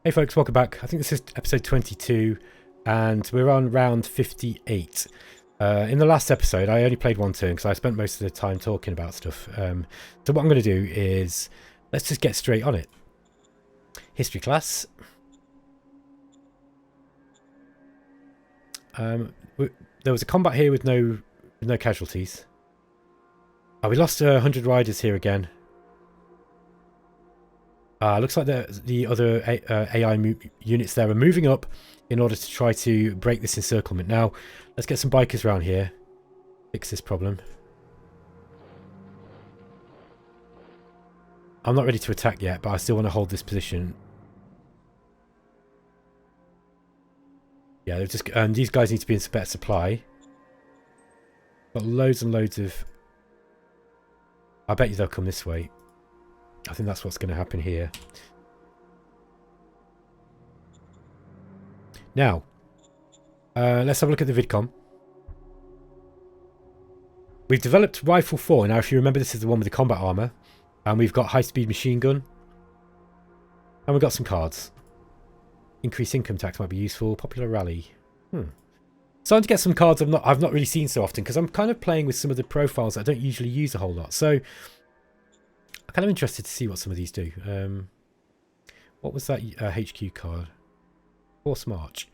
Hey folks, welcome back. I think this is episode 22 and we're on round 58. In the last episode I only played one turn because I spent most of the time talking about stuff. So what I'm going to do is let's just get straight on it. History class. There was a combat here with no casualties. Oh, we lost 100 riders here again. Looks like the other AI units there are moving up in order to try to break this encirclement. Now, let's get some bikers around here. Fix this problem. I'm not ready to attack yet, but I still want to hold this position. Yeah, they've just these guys need to be in some better supply. Got loads and loads of... I bet you they'll come this way. I think that's what's going to happen here. Now, let's have a look at the vidcom. We've developed Rifle 4. Now, if you remember, this is the one with the combat armor. And we've got high-speed machine gun. And we've got some cards. Increased income tax might be useful. Popular rally. Starting to get some cards I've not really seen so often, because I'm kind of playing with some of the profiles that I don't usually use a whole lot. So... I'm kind of interested to see what some of these do. What was that HQ card? Force March.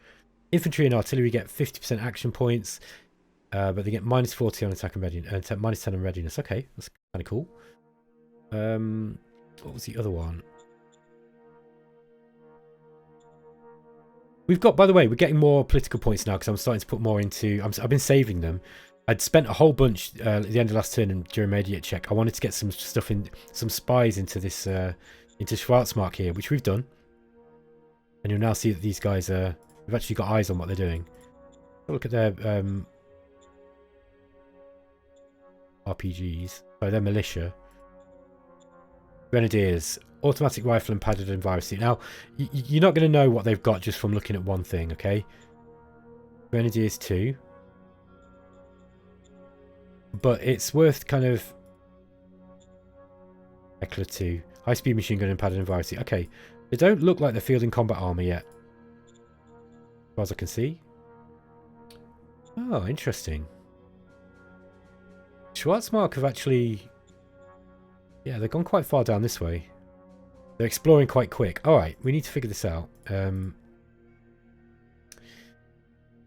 Infantry and artillery get 50% action points, but they get minus 40 on attack and readiness, minus 10 on readiness. Okay, that's kind of cool. What was the other one? We've got, by the way, we're getting more political points now because I'm starting to put more into... I've been saving them. I'd spent a whole bunch at the end of last turn and during my idiot check. I wanted to get some stuff in, some spies into this, into Schwarzmark here, which we've done. And you'll now see that these guys are, we've actually got eyes on what they're doing. Look at their RPGs. Oh, they're militia. Grenadiers, automatic rifle and padded and virus suit. Now, you're not going to know what they've got just from looking at one thing, okay? Grenadiers 2. But it's worth kind of... Heckler 2. High-speed machine gun and padded and virus suit. Okay, they don't look like they're fielding combat armor yet. As far as I can see. Oh, interesting. Schwarzmark have actually... Yeah, they've gone quite far down this way. They're exploring quite quick. Alright, we need to figure this out.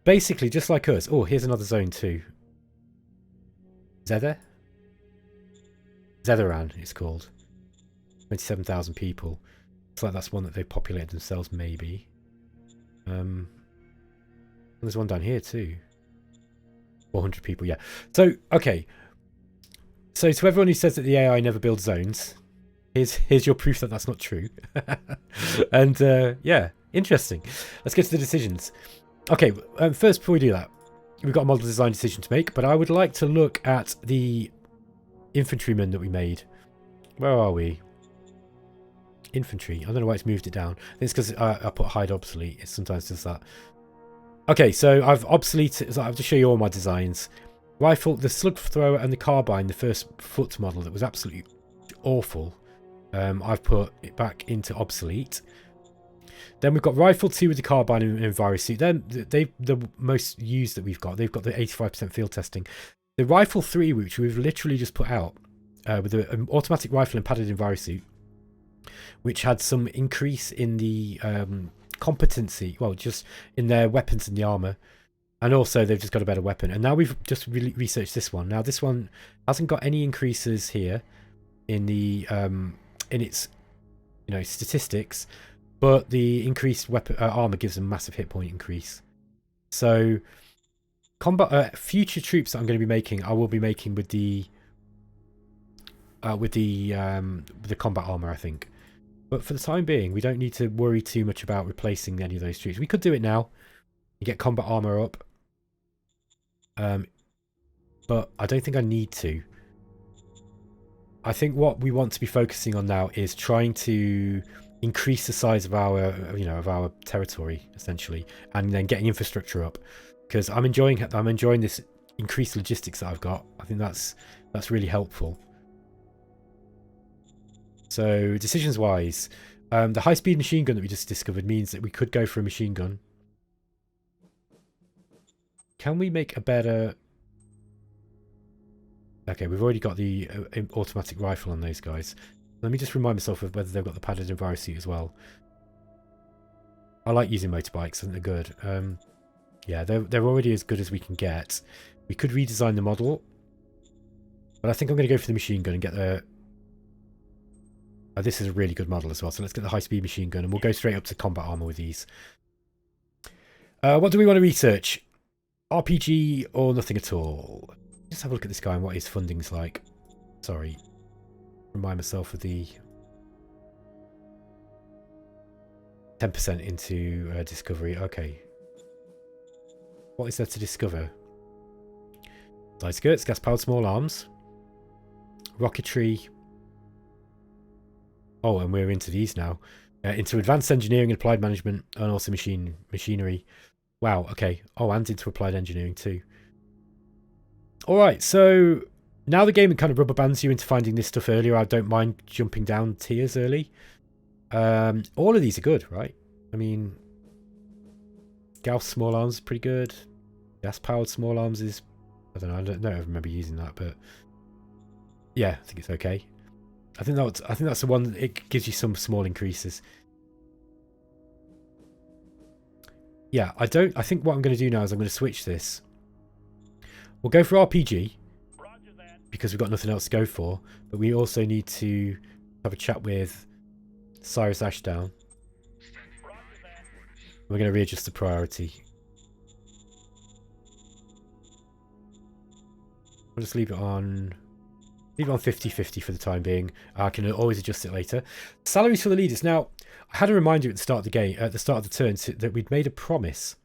Basically, just like us... Oh, here's another zone too. Zether? Zetheran, it's called. 27,000 people. Looks like that's one that they've populated themselves, maybe. There's one down here too. 400 people, yeah. So, okay. So, to everyone who says that the AI never builds zones, here's your proof that that's not true. And, yeah, interesting. Let's get to the decisions. Okay, first, before we do that, we've got a model design decision to make, but I would like to look at the infantrymen that we made. Where are we? Infantry. I don't know why it's moved it down. I think it's because I put hide obsolete. It sometimes does that. Okay, so I've obsoleted... So I'll just show you all my designs. Rifle, the slug thrower and the carbine, the first foot model that was absolutely awful. I've put it back into obsolete. Then we've got Rifle 2 with the carbine and virus suit. They're the most used that we've got. They've got the 85% field testing. The Rifle 3, which we've literally just put out, with an automatic rifle and padded in virus suit, which had some increase in the competency, well, just in their weapons and the armor. And also, they've just got a better weapon. And now we've just researched this one. Now, this one hasn't got any increases here in the in its statistics. But the increased weapon armor gives them massive hit point increase. So, combat future troops that I'm going to be making, I will be making with the combat armor, I think. But for the time being, we don't need to worry too much about replacing any of those troops. We could do it now. You get combat armor up, but I don't think I need to. I think what we want to be focusing on now is trying to increase the size of our our territory, essentially, and then getting infrastructure up, because I'm enjoying this increased logistics that I've got. I think that's really helpful. So decisions wise, The high-speed machine gun that we just discovered means that we could go for a machine gun. Can we make a better... Okay, we've already got the automatic rifle on those guys. Let me just remind myself of whether they've got the padded envirosuit as well. I like using motorbikes, I think they're good. Yeah, they're already as good as we can get. We could redesign the model. But I think I'm going to go for the machine gun and get the... this is a really good model as well, so let's get the high-speed machine gun and we'll go straight up to combat armor with these. What do we want to research? RPG or nothing at all? Just have a look at this guy and what his funding's like. Sorry. Remind myself of the 10% into discovery. Okay. What is there to discover? Side skirts, gas-powered small arms, rocketry. Oh, and we're into these now. Into advanced engineering and applied management, and also machinery. Wow. Okay. Oh, and into applied engineering too. All right. So now the game kind of rubber bands you into finding this stuff earlier. I don't mind jumping down tiers early. All of these are good, right? I mean, Gauss small arms is pretty good. Gas powered small arms is, I don't know. I don't remember using that, but yeah, I think it's okay. I think that's the one. It gives you some small increases. Yeah, I think what I'm going to do now is I'm going to switch this. We'll go for RPG because we've got nothing else to go for, but we also need to have a chat with Cyrus Ashdown. We're going to readjust the priority. We'll just leave it on 50-50 for the time being. I can always adjust it later. Salaries for the leaders. Now, I had a reminder at the start of the game, at the start of the turn, that we'd made a promise.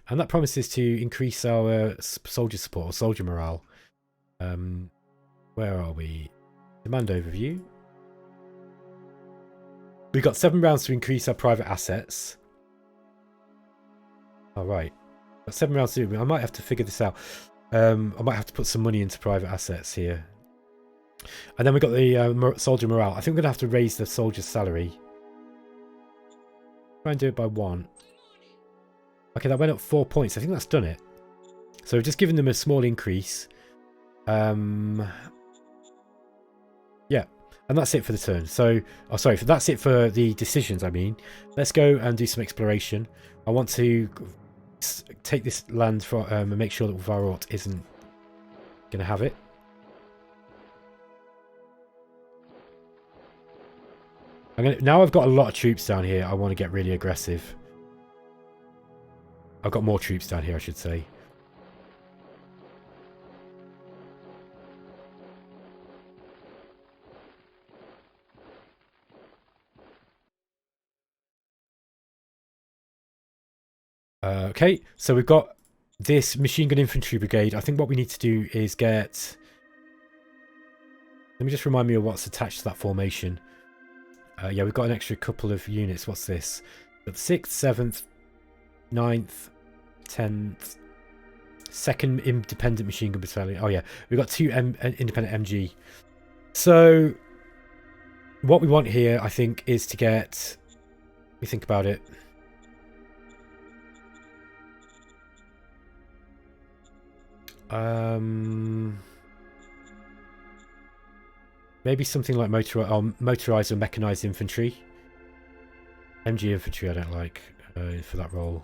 And that promise is to increase our soldier support, or soldier morale. Where are we? Demand overview. We've got 7 rounds to increase our private assets. All right. Got 7 rounds to do. I might have to figure this out. I might have to put some money into private assets here. And then we've got the soldier morale. I think we're going to have to raise the soldier's salary. Try and do it by 1. Okay, that went up 4 points. I think that's done it. So we've just given them a small increase. Yeah. And that's it for the turn. So, oh, sorry, that's it for the decisions, I mean. Let's go and do some exploration. I want to take this land for, and make sure that Warort isn't going to have it. Now I've got a lot of troops down here. I want to get really aggressive. I've got more troops down here, I should say. Okay, so we've got this machine gun infantry brigade. I think what we need to do is get... Let me just remind me of what's attached to that formation. Yeah, we've got an extra couple of units. What's this? Got the 6th, 7th, 9th, 10th, 2nd independent machine gun battalion. Oh yeah, we've got 2 independent MG. So what we want here, I think, is to get... Let me think about it. Maybe something like motorized or mechanized infantry. MG infantry I don't like for that role.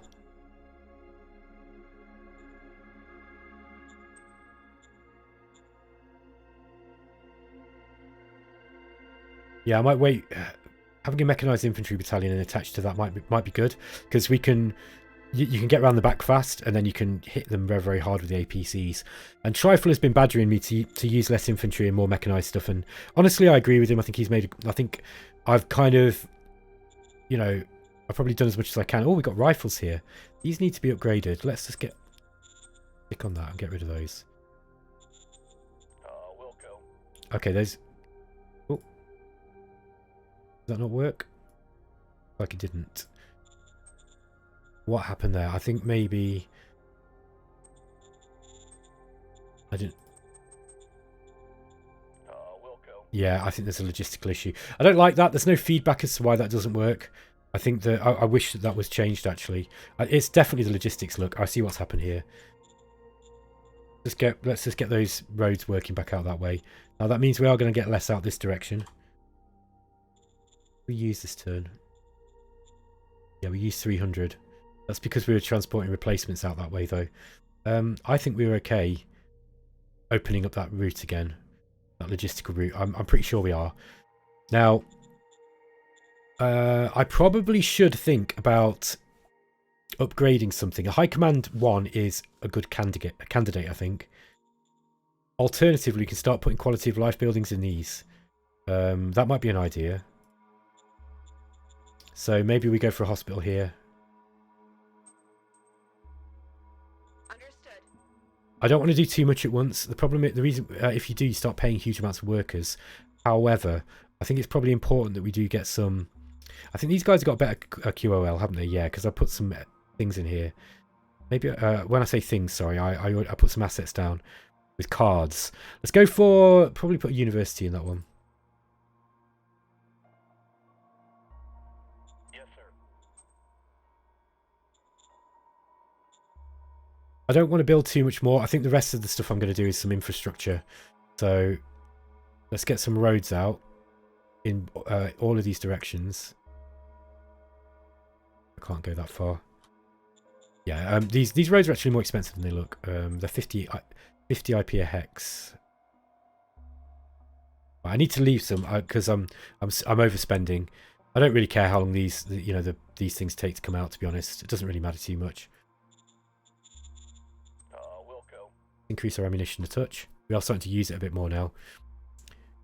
Yeah, I might wait. Having a mechanized infantry battalion and attached to that might be good, because we can... You can get around the back fast, and then you can hit them very, very hard with the APCs. And Trifle has been badgering me to use less infantry and more mechanized stuff. And honestly, I agree with him. I think he's made... I think I've kind of... You know, I've probably done as much as I can. Oh, we've got rifles here. These need to be upgraded. Let's just click on that and get rid of those. We'll go. Okay, those... Oh. Does that not work? Like it didn't. What happened there? I think maybe... I didn't... We'll go. Yeah, I think there's a logistical issue. I don't like that. There's no feedback as to why that doesn't work. I think that I wish that was changed, actually. It's definitely the logistics. Look, I see what's happened here. Let's just get those roads working back out that way. Now, that means we are going to get less out this direction. We use this turn. Yeah, we used 300. That's because we were transporting replacements out that way, though. I think we were okay opening up that route again. That logistical route. I'm pretty sure we are. Now, I probably should think about upgrading something. A High Command 1 is a good candidate, I think. Alternatively, we can start putting quality of life buildings in these. That might be an idea. So maybe we go for a hospital here. Understood. I don't want to do too much at once. The reason, if you do, you start paying huge amounts of workers. However, I think it's probably important that we do get some. I think these guys have got better QOL, haven't they? Yeah, because I put some things in here. Maybe when I say things, sorry, I put some assets down with cards. Let's go for probably put a university in that one. Yes, sir. I don't want to build too much more. I think the rest of the stuff I'm going to do is some infrastructure. So let's get some roads out in all of these directions. I can't go that far. Yeah, these roads are actually more expensive than they look. They're 50 IP a hex. I need to leave some because I'm overspending. I don't really care how long these things take to come out. To be honest, it doesn't really matter too much. Will go. Increase our ammunition a touch. We are starting to use it a bit more now.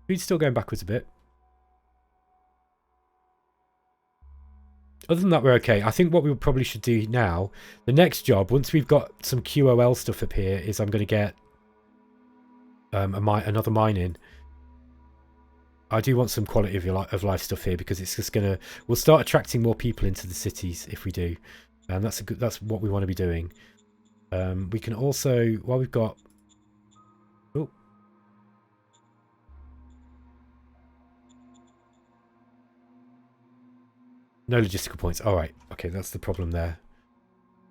Food's still going backwards a bit. Other than that, we're okay. I think what we probably should do now, the next job, once we've got some QOL stuff up here, is I'm going to get another mine in. I do want some quality of life stuff here because it's just going to... We'll start attracting more people into the cities if we do. And that's what we want to be doing. We can also... While we've got... Oh. No logistical points. All right. Okay, that's the problem there.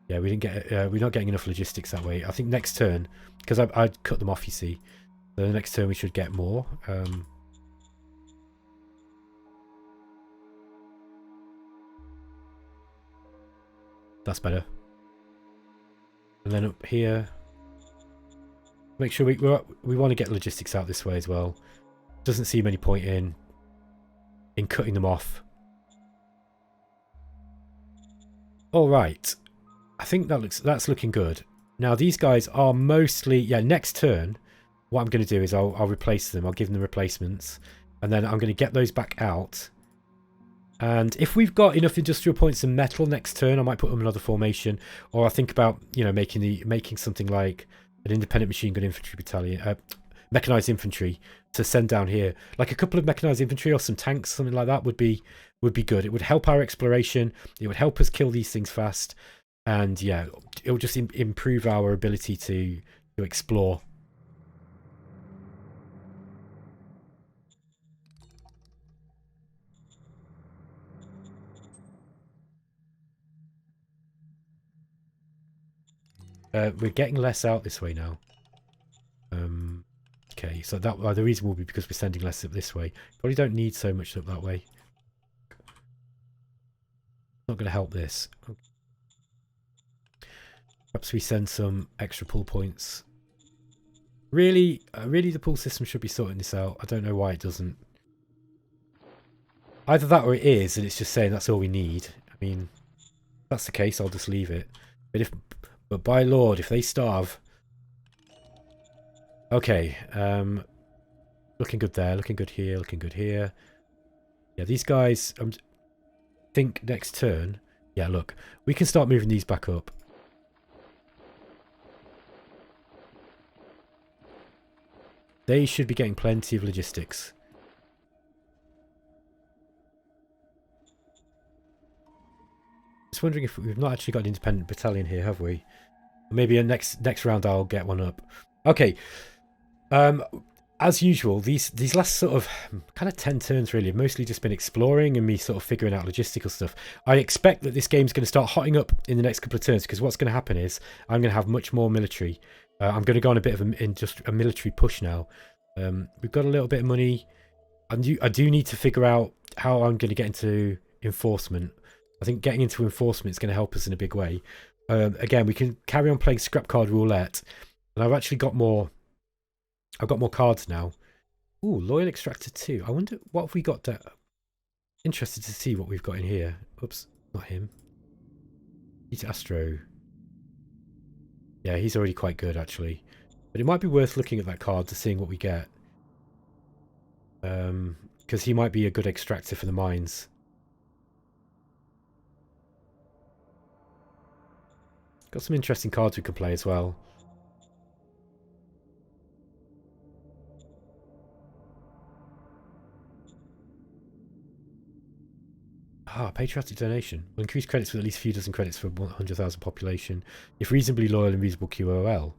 Yeah, we didn't get. We're not getting enough logistics that way. I think next turn, because I'd cut them off. You see, so the next turn we should get more. That's better. And then up here, make sure we want to get logistics out this way as well. Doesn't seem any point in cutting them off. All right, I think that's looking good. Now these guys are mostly next turn. What I'm going to do is I'll replace them. I'll give them replacements, and then I'm going to get those back out. And if we've got enough industrial points and metal next turn, I might put them in another formation, or I think about making something like an independent machine gun infantry battalion, mechanized infantry to send down here. Like a couple of mechanized infantry or some tanks, something like that would be good. It would help our exploration. It would help us kill these things fast, and yeah, it will just improve our ability to explore. We're getting less out this way now. Okay, so that the reason will be because we're sending less up this way. Probably don't need so much up that way. Not going to help this. Perhaps we send some extra pull points. Really, the pull system should be sorting this out. I don't know why it doesn't. Either that or it is, and it's just saying that's all we need. I mean, if that's the case, I'll just leave it. But by Lord, if they starve... Okay, looking good there, looking good here, looking good here. Yeah, these guys, think next turn... Yeah, look, we can start moving these back up. They should be getting plenty of logistics. Just wondering if we've not actually got an independent battalion here, have we? Maybe next round I'll get one up. Okay. as usual, these last sort of kind of 10 turns really have mostly just been exploring and me sort of figuring out logistical stuff. I expect that this game's going to start hotting up in the next couple of turns, because what's going to happen is I'm going to have much more military. I'm going to go on a bit of a military push now. We've got a little bit of money. I do need to figure out how I'm going to get into enforcement. I think getting into enforcement is going to help us in a big way. Again, we can carry on playing scrap card roulette, and I've actually got more. I've got more cards now. Ooh, Loyal Extractor 2. I wonder what have we got there. Interested to see what we've got in here. Oops, not him. He's Astro. Yeah, he's already quite good actually. But it might be worth looking at that card to seeing what we get. Because he might be a good extractor for the mines. Got some interesting cards we could play as well. Ah, patriotic donation. Will increase credits with at least a few dozen credits for 100,000 population. If reasonably loyal and reasonable QOL.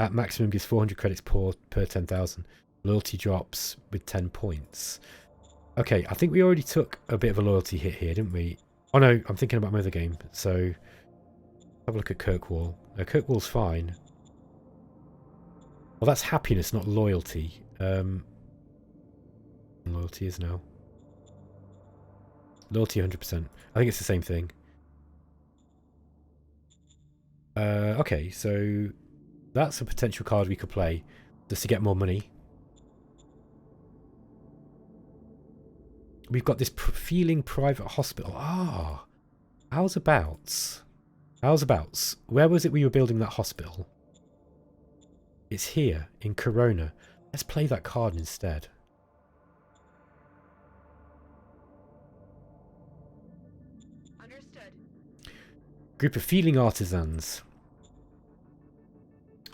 At maximum gives 400 credits per 10,000. Loyalty drops with 10 points. Okay, I think we already took a bit of a loyalty hit here, didn't we? Oh no, I'm thinking about my other game. So, have a look at Kirkwall. Kirkwall's fine. Well, that's happiness, not loyalty. Loyalty is now. Loyalty 100%. I think it's the same thing. Okay, so that's a potential card we could play just to get more money. We've got this feeling private hospital. Ah, how's abouts? How's abouts? Where was it we were building that hospital? It's here in Corona. Let's play that card instead. Group of feeling artisans.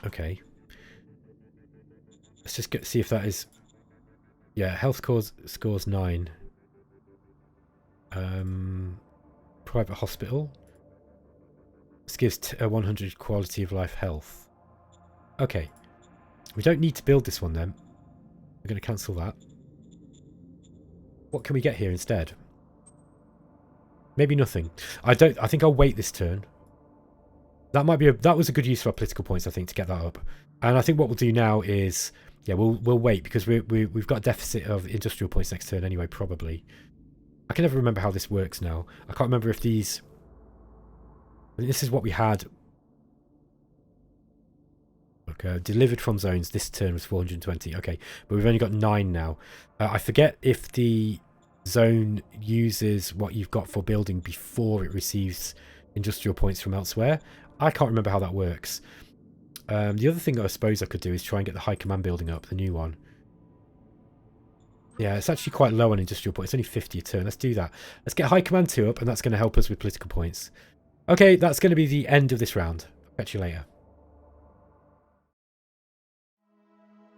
Okay. Let's just see if that is... Yeah, health scores 9. Private hospital. This gives 100 quality of life health. Okay. We don't need to build this one then. We're going to cancel that. What can we get here instead? Maybe nothing. I think I'll wait this turn. That might be that was a good use of our political points, I think, to get that up. And I think what we'll do now is, yeah, we'll wait, because we've got a deficit of industrial points next turn anyway, probably. I can never remember how this works now. I can't remember if these... I think this is what we had. Okay, delivered from zones. This turn was 420. Okay, but we've only got 9 now. I forget if the zone uses what you've got for building before it receives industrial points from elsewhere. I can't remember how that works. The other thing I suppose I could do is try and get the high command building up, the new one. Yeah, it's actually quite low on industrial points. It's only 50 a turn. Let's do that. Let's get high command 2 up, and that's going to help us with political points. Okay, that's going to be the end of this round. Catch you later.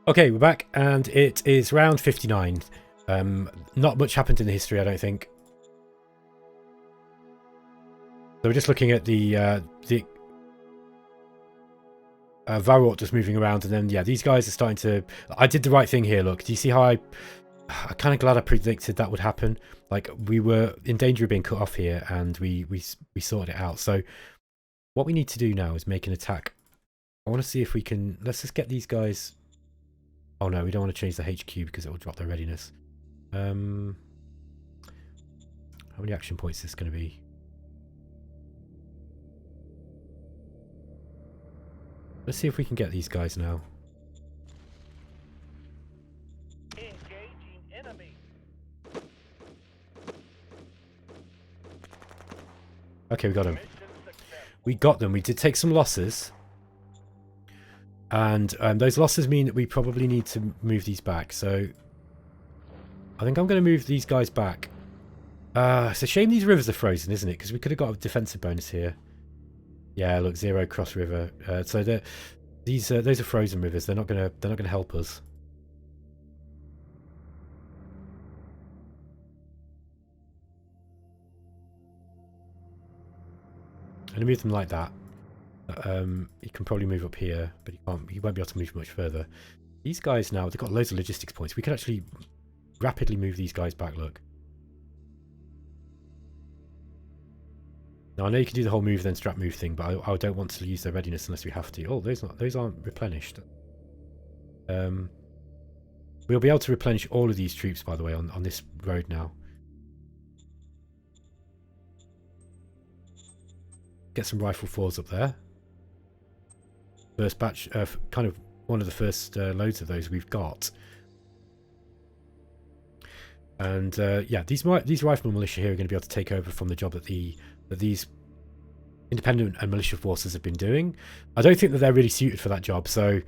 Okay, we're back, and it is round 59. Not much happened in the history, I don't think. So we're just looking at the Warort just moving around, and then yeah, these guys are starting to... I did the right thing here. Look, do you see how I'm kind of glad I predicted that would happen. Like, we were in danger of being cut off here, and we sorted it out. So what we need to do now is make an attack. I want to see if we can... Let's just get these guys... Oh no, we don't want to change the HQ because it will drop their readiness. How many action points is this going to be? Let's see if we can get these guys now. Engaging enemy. Okay, we got them. We got them. We did take some losses. And those losses mean that we probably need to move these back. So I think I'm going to move these guys back. It's a shame these rivers are frozen, isn't it? Because we could have got a defensive bonus here. Yeah, look, 0 cross river. So those are frozen rivers. They're not gonna help us. I'm gonna move them like that. He can probably move up here, but he won't be able to move much further. These guys now, they've got loads of logistics points. We could actually rapidly move these guys back, look. Now I know you can do the whole move then strap move thing, but I don't want to use their readiness unless we have to. Oh, those aren't replenished. We'll be able to replenish all of these troops, by the way, on this road now. Get some rifle 4s up there. First batch, kind of one of the first loads of those we've got. And yeah, these rifleman militia here are going to be able to take over from the job that these independent and militia forces have been doing. I don't think that they're really suited for that job, so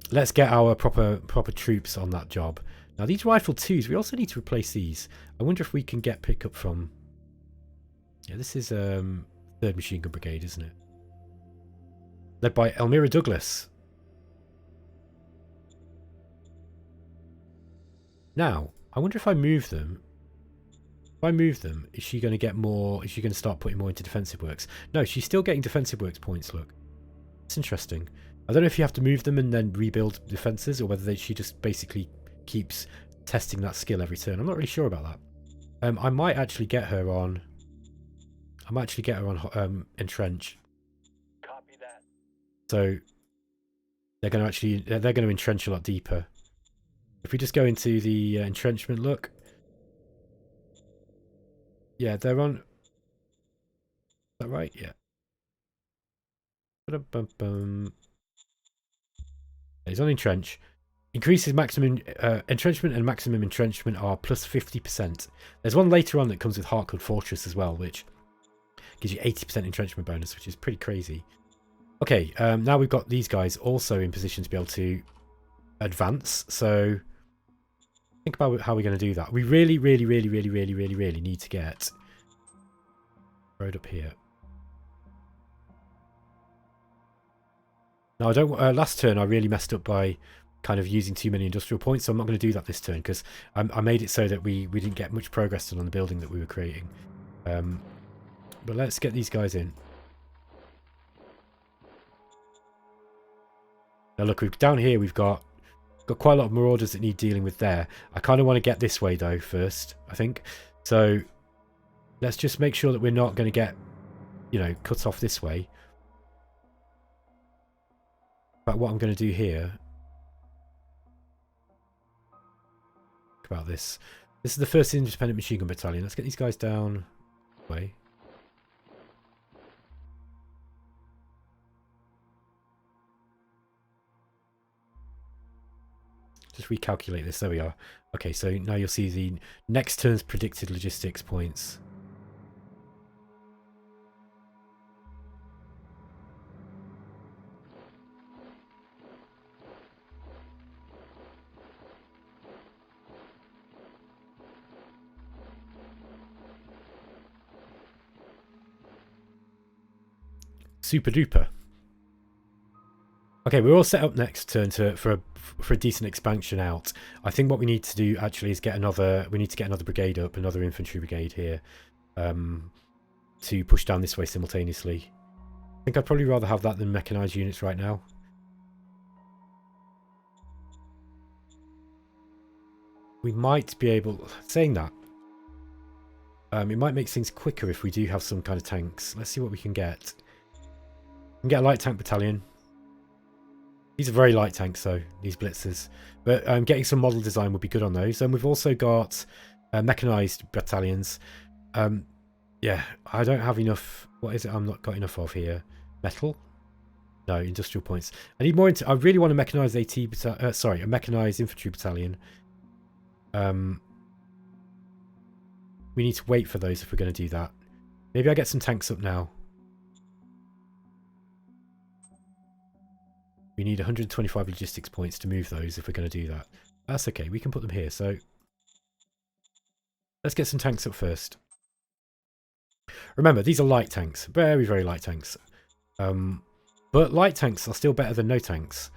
let's get our proper troops on that job. Now these rifle 2s, we also need to replace these. I wonder if we can get pickup from... Yeah, this is 3rd Machine Gun Brigade, isn't it? Led by Elmira Douglas. Now, I wonder if I move them. If I move them, is she going to get more? Is she going to start putting more into defensive works? No, she's still getting defensive works points, look. It's interesting. I don't know if you have to move them and then rebuild defenses, or whether she just basically keeps testing that skill every turn. I'm not really sure about that. I might actually get her on... entrench. Copy that. So they're going to entrench a lot deeper. If we just go into the entrenchment, look. Yeah, they're on... Is that right? Yeah. He's on entrench. Increases maximum entrenchment and maximum entrenchment are plus 50%. There's one later on that comes with Heartcloud Fortress as well, which gives you 80% entrenchment bonus, which is pretty crazy. Okay, now we've got these guys also in position to be able to advance. So think about how we're going to do that. We really need to get road up here. Now I don't. Last turn I really messed up by kind of using too many industrial points, so I'm not going to do that this turn because I made it so that we didn't get much progress done on the building that we were creating. But let's get these guys in. Now look, down here we've got quite a lot of marauders that need dealing with there. I kind of want to get this way though first, I think. So let's just make sure that we're not going to get, you know, cut off this way. But what I'm going to do here... Think about this. This is the 1st Independent Machine Gun Battalion. Let's get these guys down this way. Just recalculate this. There we are. Okay, so now you'll see the next turn's predicted logistics points. Super duper. Okay, we're all set up next turn for a decent expansion out. I think what we need to do actually is get another. We need to get another brigade up, another infantry brigade here, to push down this way simultaneously. I think I'd probably rather have that than mechanized units right now. We might be able. Saying that, it might make things quicker if we do have some kind of tanks. Let's see what we can get. We can get a light tank battalion. These are very light tanks though, these blitzers. But getting some model design would be good on those. And we've also got mechanized battalions. Yeah, I don't have enough. What is it I'm not got enough of here? Metal? No, industrial points. I need more. I really want a mechanized a mechanized infantry battalion. We need to wait for those if we're going to do that. Maybe I get some tanks up now. We need 125 logistics points to move those if we're going to do that. That's okay, we can put them here. So let's get some tanks up first. Remember, these are light tanks. Very, very light tanks. But light tanks are still better than no tanks.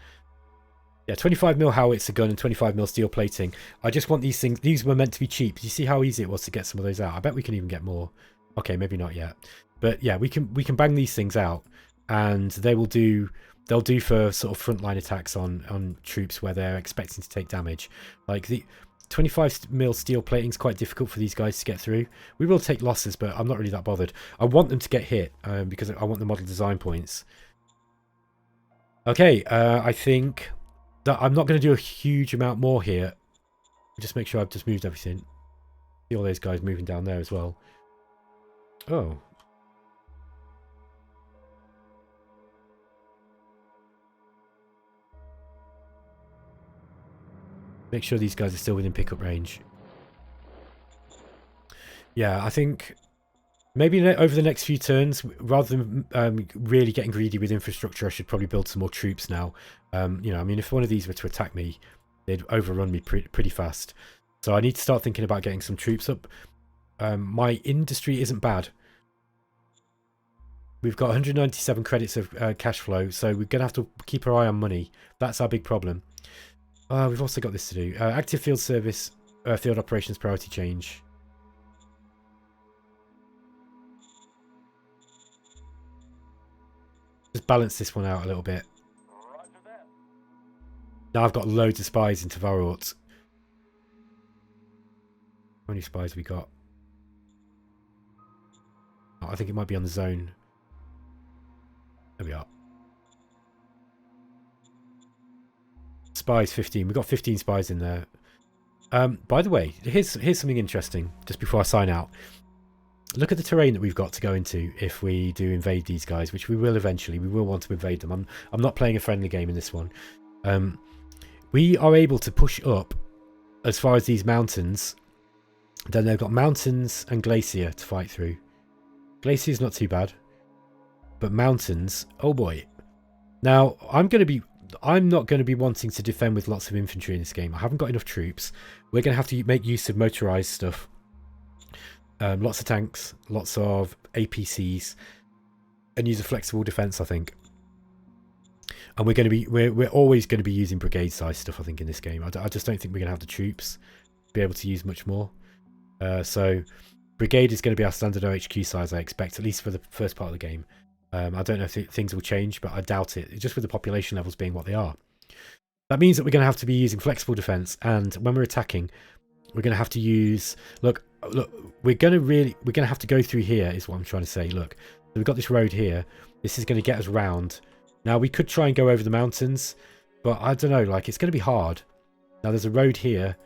Yeah, 25mm howitzer gun and 25mm steel plating. I just want these things. These were meant to be cheap. Do you see how easy it was to get some of those out? I bet we can even get more. Okay, maybe not yet. But yeah, we can bang these things out. And they will do they'll do for sort of frontline attacks on troops where they're expecting to take damage. Like the 25 mil steel plating is quite difficult for these guys to get through. We will take losses, but I'm not really that bothered. I want them to get hit because I want the model design points. Okay, I think that I'm not going to do a huge amount more here. Just make sure I've just moved everything. See all those guys moving down there as well. Oh. Make sure these guys are still within pickup range. Yeah, I think maybe over the next few turns, rather than really getting greedy with infrastructure, I should probably build some more troops now. You know, I mean, if one of these were to attack me, they'd overrun me pretty fast. So I need to start thinking about getting some troops up. My industry isn't bad. We've got 197 credits of cash flow, so we're going to have to keep our eye on money. That's our big problem. We've also got this to do. Active field service, field operations priority change. Just balance this one out a little bit. Now I've got loads of spies into Warort. How many spies have we got? Oh, I think it might be on the zone. There we are. Spies 15. We've got 15 spies in there. By the way, here's something interesting just before I sign out. Look at the terrain that we've got to go into if we do invade these guys, which we will eventually. We will want to invade them. I'm not playing a friendly game in this one. We are able to push up as far as these mountains. Then they've got mountains and glacier to fight through. Glacier is not too bad, but mountains, oh boy. Now I'm not going to be wanting to defend with lots of infantry in this game. I haven't got enough troops. We're going to have to make use of motorized stuff. Lots of tanks, lots of APCs, and use a flexible defense, I think. And we're always going to be using brigade size stuff, I think, in this game. I just don't think we're going to have the troops to be able to use much more. So brigade is going to be our standard OHQ size, I expect, at least for the first part of the game. I don't know if things will change, but I doubt it. Just with the population levels being what they are. That means that we're going to have to be using flexible defense, and when we're attacking, we're going to have to use... Look, we're going to have to go through here, is what I'm trying to say. Look, so we've got this road here. This is going to get us round. Now, we could try and go over the mountains, but I don't know, like, it's going to be hard. Now, there's a road here,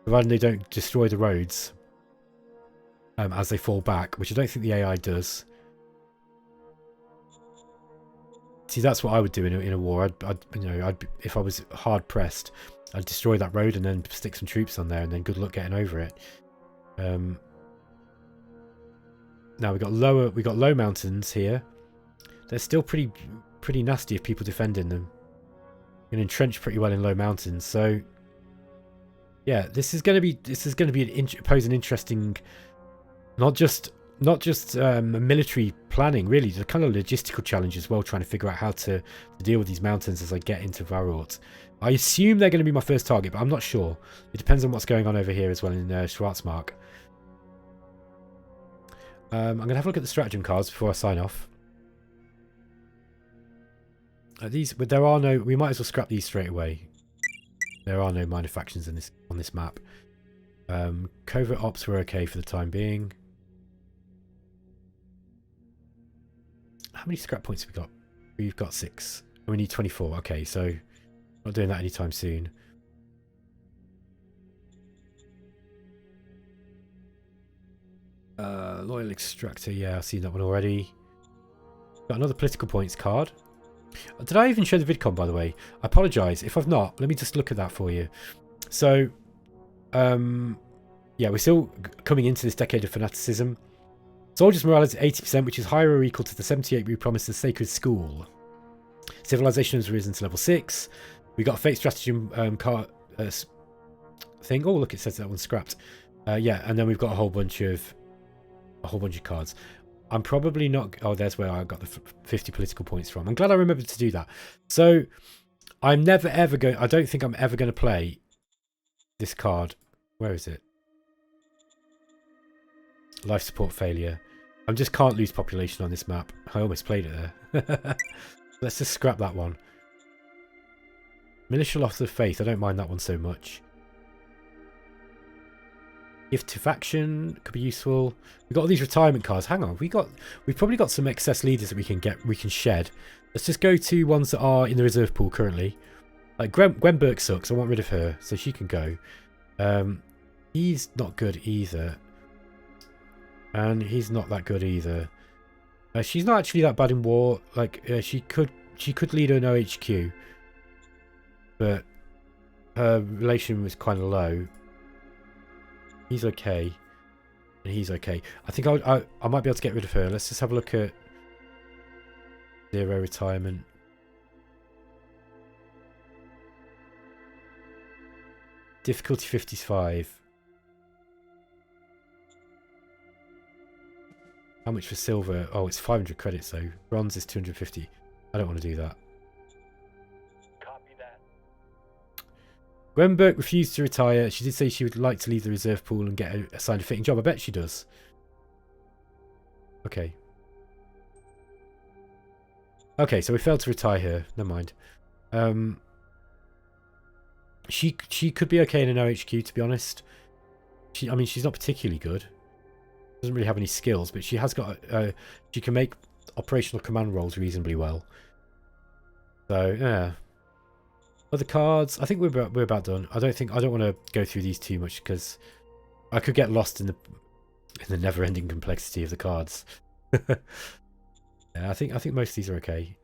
provided they don't destroy the roads as they fall back, which I don't think the AI does. See, that's what I would do in a war. If I was hard pressed, I'd destroy that road and then stick some troops on there, and then good luck getting over it. Now we got low mountains here. They're still pretty nasty if people defending them. And entrench pretty well in low mountains. So yeah, this is going to pose an interesting, not just military planning, really, the kind of logistical challenge as well, trying to figure out how to deal with these mountains as I get into Warort. I assume they're going to be my first target, but I'm not sure. It depends on what's going on over here as well in Schwarzmark. I'm going to have a look at the stratagem cards before I sign off. But there are no... We might as well scrap these straight away. There are no minor factions on this map. Covert ops were okay for the time being. How many scrap points have we got? We've got 6. We need 24. Okay, so not doing that anytime soon. Loyal extractor. Yeah, I've seen that one already. Got another political points card. Did I even show the vidcon, by the way? I apologise if I've not. Let me just look at that for you. So, yeah, we're still coming into this decade of fanaticism. Soldiers' morale is 80%, which is higher or equal to the 78 we promised the Sacred School. Civilization has risen to level 6. We got a fate stratagem card thing. Oh, look, it says that one's scrapped. Yeah, and then we've got a whole bunch of cards. I'm probably not... Oh, there's where I got the 50 political points from. I'm glad I remembered to do that. So, I'm never ever going... I don't think I'm ever going to play this card. Where is it? Life support failure. I just can't lose population on this map. I almost played it there. Let's just scrap that one. Militia Loss of Faith. I don't mind that one so much. Gift to faction could be useful. We've got all these retirement cards. Hang on, we've probably got some excess leaders that we can shed. Let's just go to ones that are in the reserve pool currently. Like Gwen Burke sucks. I want rid of her, so she can go. He's not good either, and he's not that good either. She's not actually that bad in war. Like she could lead an OHQ, but her relation was kind of low. He's okay, and he's okay. I think I might be able to get rid of her. Let's just have a look at 0 retirement. Difficulty 55. How much for silver? Oh, it's 500 credits though. Bronze is 250. I don't want to do that. Copy that. Gwen Burke refused to retire. She did say she would like to leave the reserve pool and get assigned a fitting job. I bet she does. Okay. Okay, so we failed to retire her. Never mind. She could be okay in an OHQ, to be honest. I mean, she's not particularly good. Doesn't really have any skills, but she has got. She can make operational command roles reasonably well. So yeah. Other cards. I think we're about done. I don't want to go through these too much because I could get lost in the never-ending complexity of the cards. Yeah, I think most of these are okay.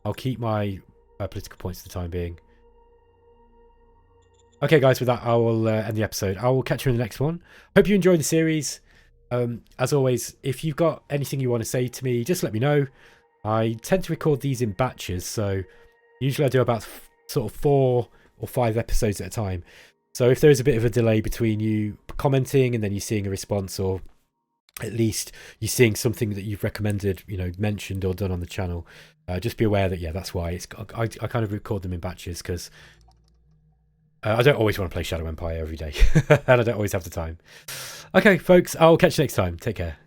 I'll keep my political points for the time being. Okay, guys, with that, I will end the episode. I will catch you in the next one. Hope you enjoyed the series. As always, if you've got anything you want to say to me, just let me know. I tend to record these in batches, so usually I do about sort of 4 or 5 episodes at a time. So if there is a bit of a delay between you commenting and then you seeing a response, or at least you seeing something that you've recommended, mentioned or done on the channel, just be aware that, yeah, that's why. I kind of record them in batches because I don't always want to play Shadow Empire every day and I don't always have the time. Okay, folks, I'll catch you next time. Take care.